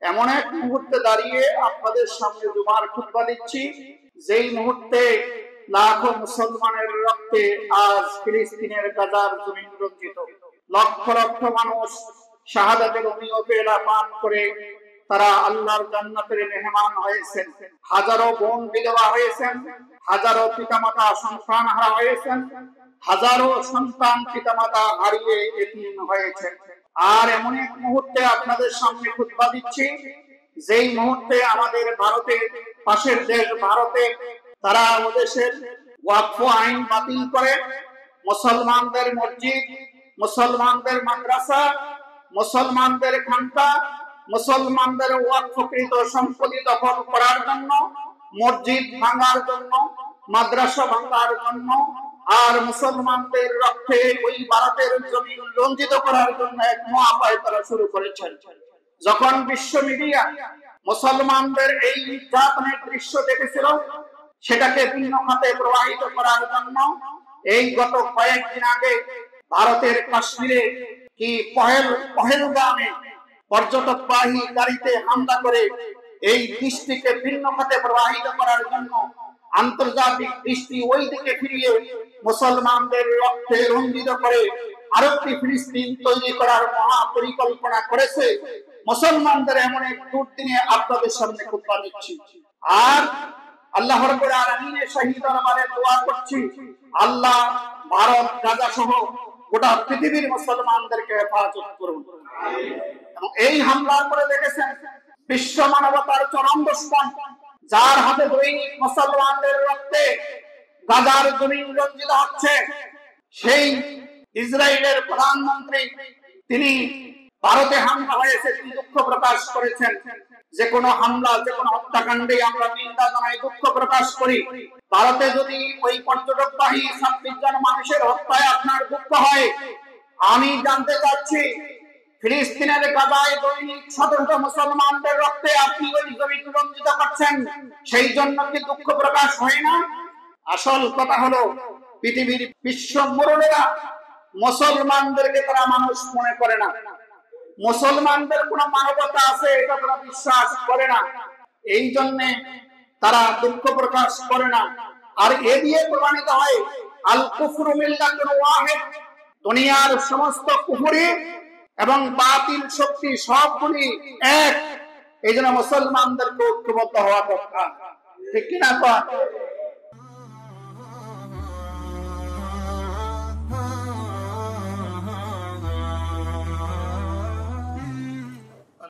এমন এক মুহূর্তে দাঁড়িয়ে আপনাদের সামনে জুমার খুতবা দিচ্ছি, যেই মুহূর্তে লাখো মুসলমানের রক্তে আজ ফিলিস্তিনের গাজার জমিন রঞ্জিত। লক্ষ লক্ষ মানুষ শাহাদাতের অমীয় পেলা পান করে তারা আল্লাহর জান্নাতের মেহমান হয়েছেন। হাজারো বোন বিধবা হয়েছেন, হাজারো পিতামাতা সন্তান হারা হয়েছেন, হাজারো সন্তান পিতামাতা হারিয়ে এতিম হয়েছেন। আর এমন এক মুহূর্তে আপনাদের সামনে খুতবা দিচ্ছি, যেই মুহূর্তে আমাদের ভারতের পাশের দেশ ভারতে তারা ওদেশের ওয়াকফ আইন বাতিল করে মুসলমানদের মসজিদ, মুসলমানদের মাদ্রাসা, মুসলমানদের খানকা, মুসলমানদের ওয়াকফকৃত সম্পত্তি দখল করার জন্য, মসজিদ ভাঙার জন্য, মাদ্রাসা ভাঙার জন্য আর মুসলমানদের রক্তে ওই ভারতের জমিন রঞ্জিত করার জন্য এক মহাপায় তারা শুরু করেছেন। যখন বিশ্ব মিডিয়া মুসলমানদের এই নির্যাতনের দৃশ্য দেখেছিল, সেটাকে ভিন্ন খাতে প্রবাহিত করার জন্য এই গত কয়েকদিন আগে ভারতের কাশ্মীরে কি পহেলগামে পর্যটকবাহী গাড়িতে হামলা করে এই দৃষ্টিকে ভিন্ন খাতে প্রবাহিত করার জন্য আন্তর্জাতিক দৃষ্টি ওই দিকে ফিরিয়ে মুসলমানদের রক্তে রঞ্জিত করে আরেকটি ফিলিস্তিন তৈরি করার মহা পরিকল্পনা করেছে। মুসলমানদের এমন এক দুর্দিনে আপনাদের সামনে খুতবা দিচ্ছি। আর আল্লাহ রাব্বুল আলামিনের শাহী দরবারে দোয়া করছি, আল্লাহ ভারত গাজা সহ গোটা পৃথিবীর মুসলমানদেরকে হেফাজত করুন। এবং এই হামলার পরে দেখেছেন বিশ্ব মানবতার চরম দুশ্মন, যার হাতে দৈনিক মুসলমানদের রক্তে গাজার জমিন রঞ্জিত হচ্ছে, সেই ইসরায়েলের প্রধানমন্ত্রী তিনি ভারতে হামলা হয়েছে তিনি দুঃখ প্রকাশ করেছেন। যে কোনো হামলা, যে কোনো হত্যাকাণ্ডে আমরা নিন্দা জানাই, দুঃখ প্রকাশ করি। ভারতে যদি ওই পর্যটকবাহী 26 জন মানুষের হত্যায় আপনার দুঃখ হয়, আমি জানতে চাচ্ছি ফিলিস্তিনের গাজায় দৈনিক শত শত মুসলমানদের রক্তে আপনি ওই জমিন রঞ্জিত করছেন, সেই জন্য কি দুঃখ প্রকাশ হয় না? আসল কথা হলো পৃথিবীর বিশ্ব মুরব্বীরা মুসলমানদেরকে তারা মানুষ মনে করে না, মুসলমানদের কোন মানবতা আছে এটা তারা বিশ্বাস করে না, এই জন্য তারা দুঃখ প্রকাশ করে না। আর এ দিয়ে প্রমাণিত হয় আল কুফরু মিল্লাতুন ওয়াহিদ, দুনিয়ার সমস্ত কুফরি এবং বাতিল শক্তি সবগুলি এক। এই জন্য মুসলমানদেরকে ঐক্যবদ্ধ হওয়া দরকার, ঠিক কিনা?